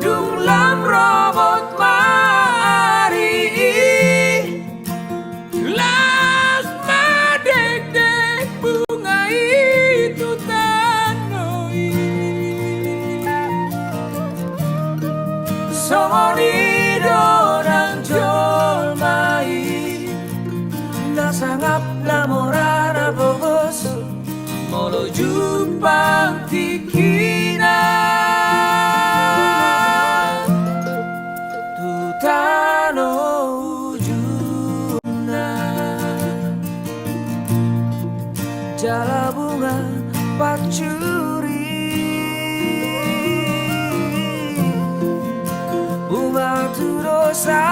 dung lam robot mari las madek-dek bunga itu tanoi somoni dorang jolmai nasangap namorana bogos molo jumpang tikina tutano ujuna jala bunga pacuri bunga tu dosa